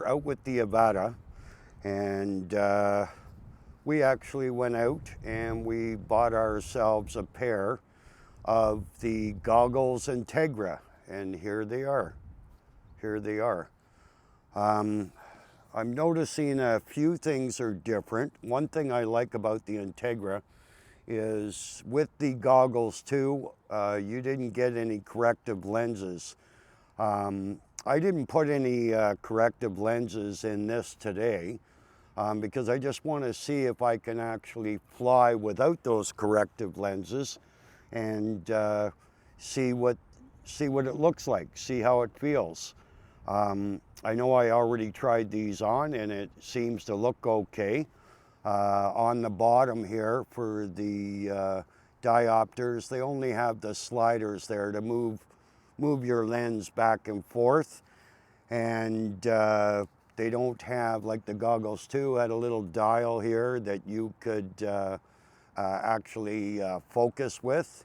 we're out with the AVATA, and we actually went out and we bought ourselves a pair of the goggles Integra, and here they are. Here they are. I'm noticing a few things are different. One thing I like about the Integra is with the goggles too, you didn't get any corrective lenses. I didn't put any corrective lenses in this today because I just want to see if I can actually fly without those corrective lenses and see what it looks like, see how it feels. I know I already tried these on and it seems to look okay. On the bottom here for the diopters, they only have the sliders there to move your lens back and forth, and they don't have, like the goggles too, had a little dial here that you could actually focus with.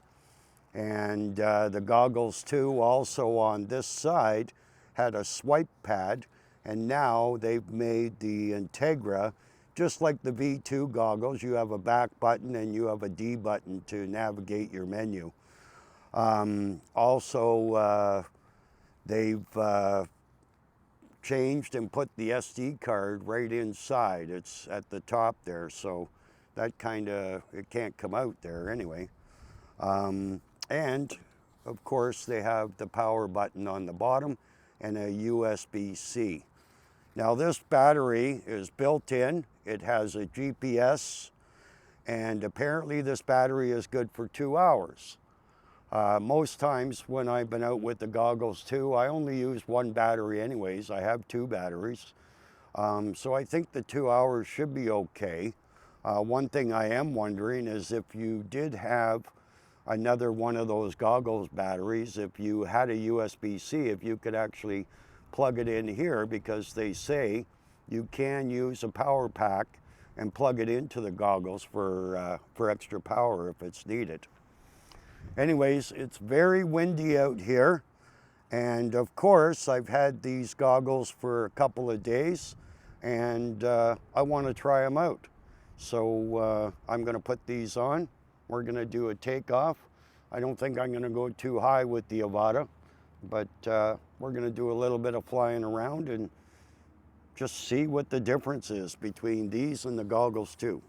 And the goggles too, also on this side, had a swipe pad, and now they've made the Integra just like the V2 goggles. You have a back button and you have a D button to navigate your menu. Also, they've changed and put the SD card right inside. It's at the top there, so that it can't come out there anyway. And of course they have the power button on the bottom and a USB-C. Now this battery is built in, it has a GPS, and apparently this battery is good for 2 hours. Most times when I've been out with the goggles too, I only use one battery anyways. I have 2 batteries. So I think the 2 hours should be okay. One thing I am wondering is if you did have another one of those goggles batteries, if you had a USB-C, if you could actually plug it in here, because they say you can use a power pack and plug it into the goggles for extra power if it's needed. Anyways, it's very windy out here, and of course I've had these goggles for a couple of days, and I want to try them out. So I'm going to put these on. We're going to do a takeoff. I don't think I'm going to go too high with the AVATA, but we're going to do a little bit of flying around and just see what the difference is between these and the goggles too.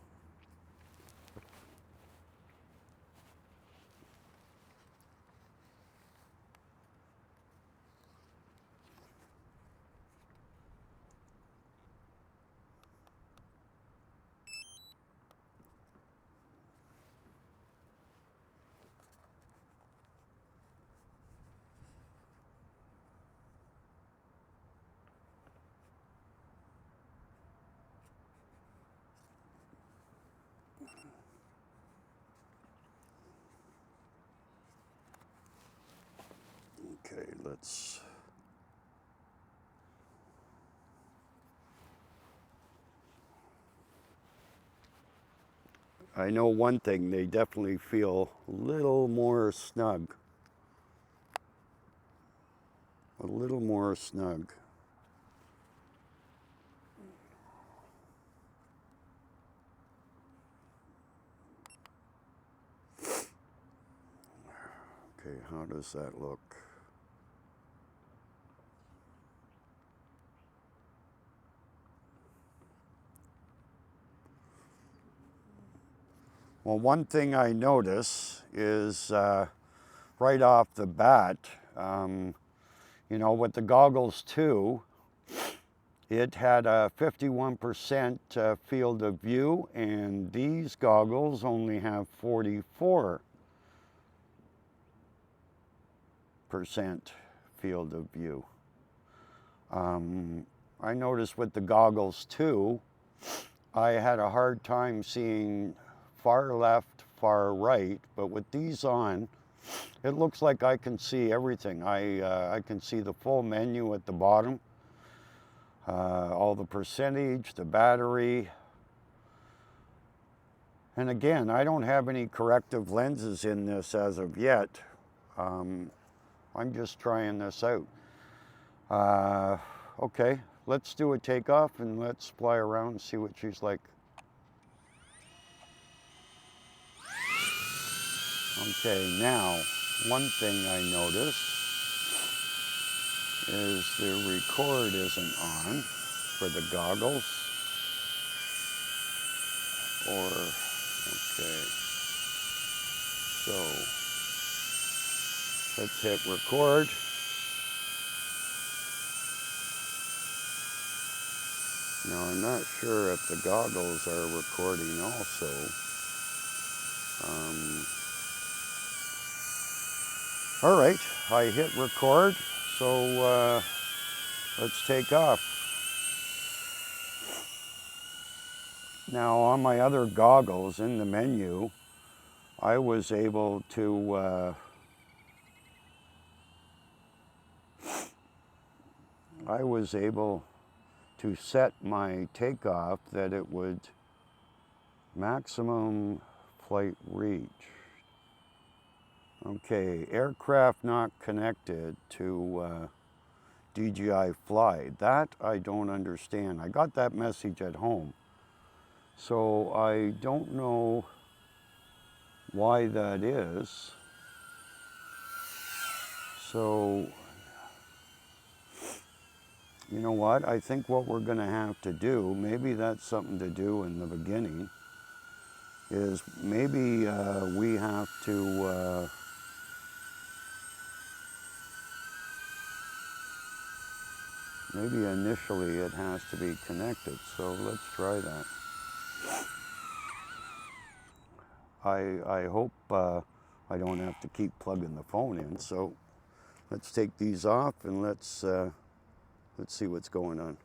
Okay, let's... I know one thing, they definitely feel a little more snug. A little more snug. Okay, how does that look? Well, one thing I notice is right off the bat, you know, with the goggles too, it had a 51% field of view, and these goggles only have 44% field of view. I noticed with the goggles too, I had a hard time seeing far left, far right, but with these on, it looks like I can see everything. I can see the full menu at the bottom, all the percentage, the battery. And again, I don't have any corrective lenses in this as of yet. I'm just trying this out. Okay, let's do a takeoff and let's fly around and see what she's like. Okay, now, one thing I noticed is the record isn't on for the goggles. Okay, so let's hit record. Now I'm not sure if the goggles are recording also. All right, I hit record, so let's take off. Now on my other goggles in the menu, I was able to set my takeoff that it would maximum flight reach. Okay, aircraft not connected to DJI Fly. That I don't understand. I got that message at home. So I don't know why that is. So, you know what? I think what we're going to have to do, maybe that's something to do in the beginning, is maybe we have to maybe initially it has to be connected, so let's try that. I hope I don't have to keep plugging the phone in, so let's take these off and let's see what's going on.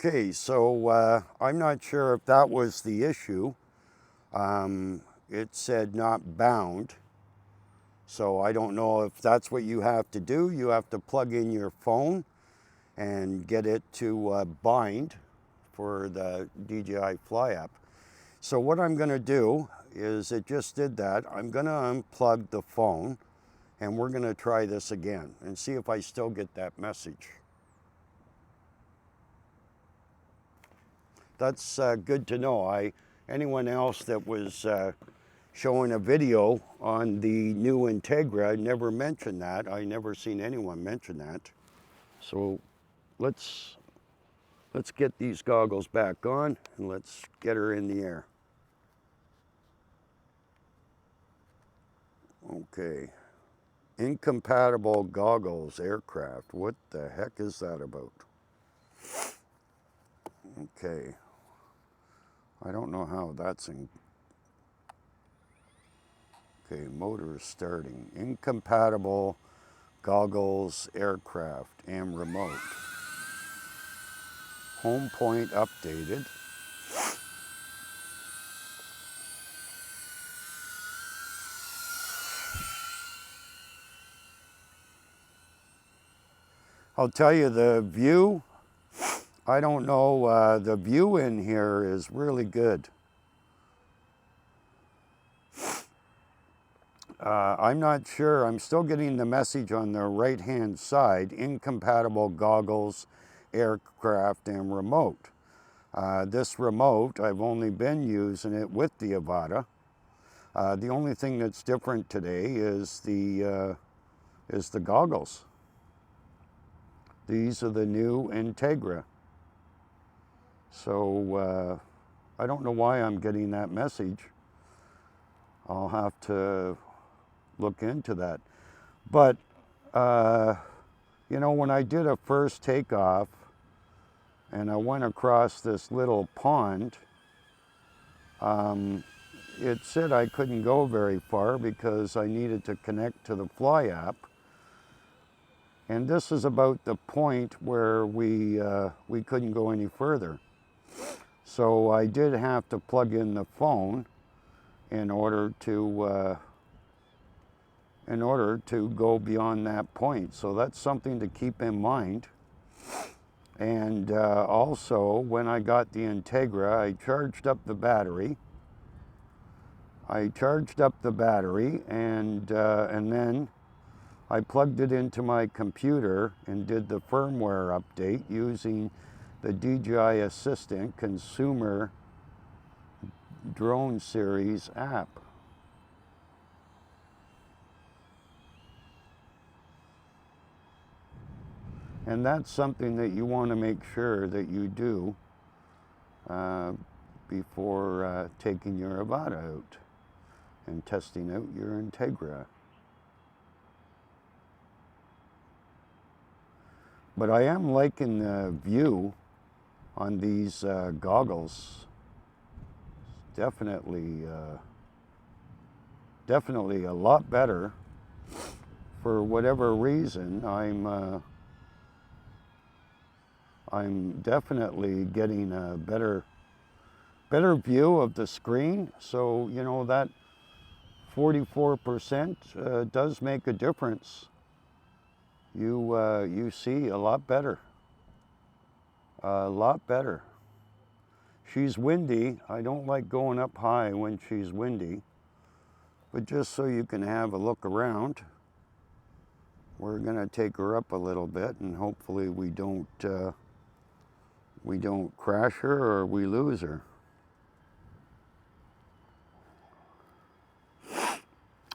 Okay, so I'm not sure if that was the issue. It said not bound. So I don't know if that's what you have to do. You have to plug in your phone and get it to bind for the DJI Fly app. So what I'm going to do is, it just did that. I'm going to unplug the phone and we're going to try this again and see if I still get that message. That's good to know. Anyone else that was showing a video on the new Integra never mentioned that. I never seen anyone mention that. So let's get these goggles back on and let's get her in the air. Okay. Incompatible goggles aircraft. What the heck is that about? Okay. I don't know how that's in. Okay, motor is starting. Incompatible goggles aircraft and remote. Home point updated. I'll tell you, the view, I don't know, the view in here is really good. I'm not sure. I'm still getting the message on the right-hand side, incompatible goggles, aircraft, and remote. This remote, I've only been using it with the AVATA. The only thing that's different today is the goggles. These are the new Integra. So I don't know why I'm getting that message. I'll have to look into that. But, you know, when I did a first takeoff and I went across this little pond, it said I couldn't go very far because I needed to connect to the Fly app. And this is about the point where we couldn't go any further. So I did have to plug in the phone in order to go beyond that point. So that's something to keep in mind. And also, when I got the Integra, I charged up the battery. And then I plugged it into my computer and did the firmware update using the DJI Assistant Consumer Drone Series app. And that's something that you want to make sure that you do before taking your AVATA out and testing out your Integra. But I am liking the view on these goggles. Definitely a lot better. For whatever reason, I'm definitely getting a better view of the screen. So, you know, that 44% does make a difference. You see a lot better. A lot better. She's windy. I don't like going up high when she's windy. But just so you can have a look around, we're going to take her up a little bit, and hopefully we don't crash her or we lose her.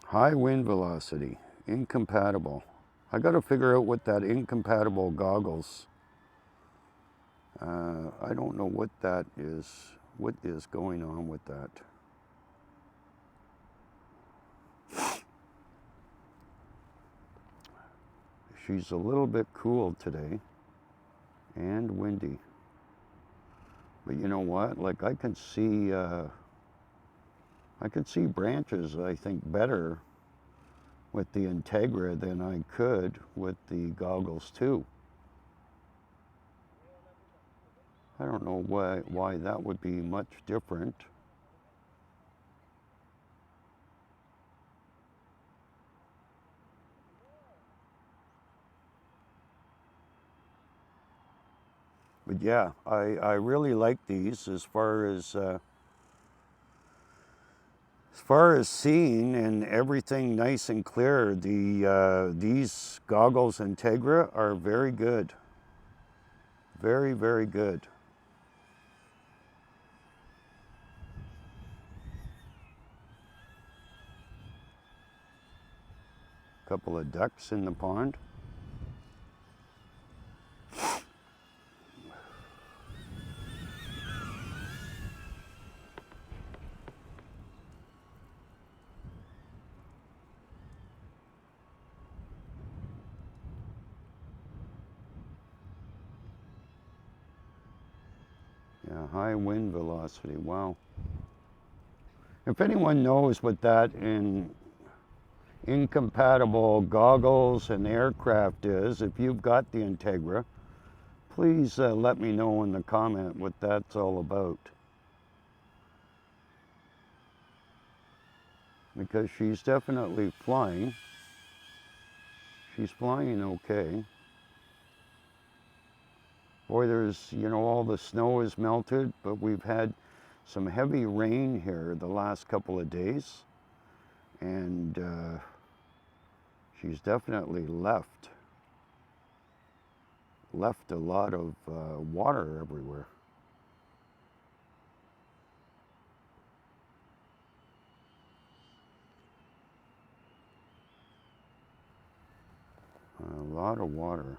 High wind velocity, incompatible. I got to figure out what that incompatible goggles. I don't know what that is. What is going on with that? She's a little bit cool today and windy. But you know what? Like I can see branches, I think, better with the Integra than I could with the goggles too. I don't know why that would be much different. But yeah, I really like these as far as seeing and everything nice and clear. These goggles Integra are very good. Very, very good. Couple of ducks in the pond. Yeah, high wind velocity, wow. If anyone knows what that in incompatible goggles and aircraft is, if you've got the Integra, please let me know in the comment what that's all about. Because she's definitely flying. She's flying okay. Boy, there's, you know, all the snow is melted, but we've had some heavy rain here the last couple of days. And she's definitely left a lot of water everywhere. A lot of water.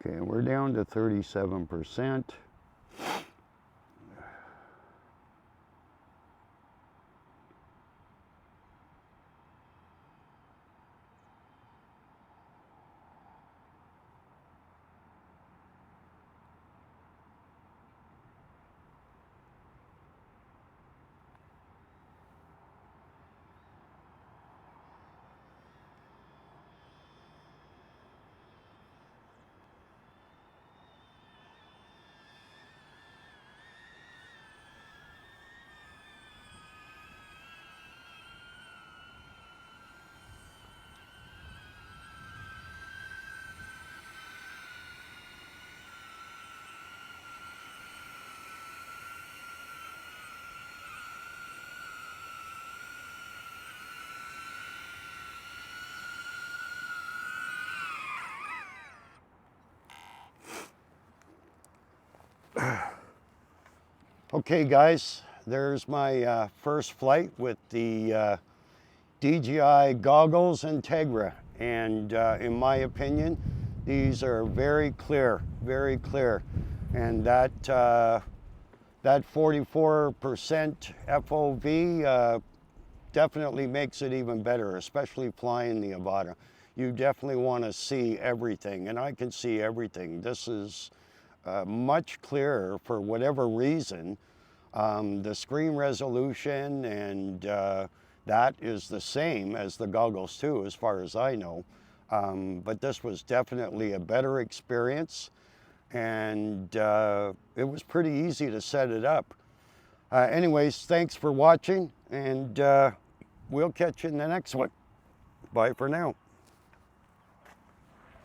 Okay, we're down to 37%. Okay guys, there's my first flight with the DJI goggles Integra, and in my opinion these are very clear, and that 44% FOV definitely makes it even better, especially flying the AVATA. You definitely want to see everything, and I can see everything. This is much clearer for whatever reason. The screen resolution and that is the same as the goggles too, as far as I know. But this was definitely a better experience, and it was pretty easy to set it up. Anyways, thanks for watching, and we'll catch you in the next one. Bye for now.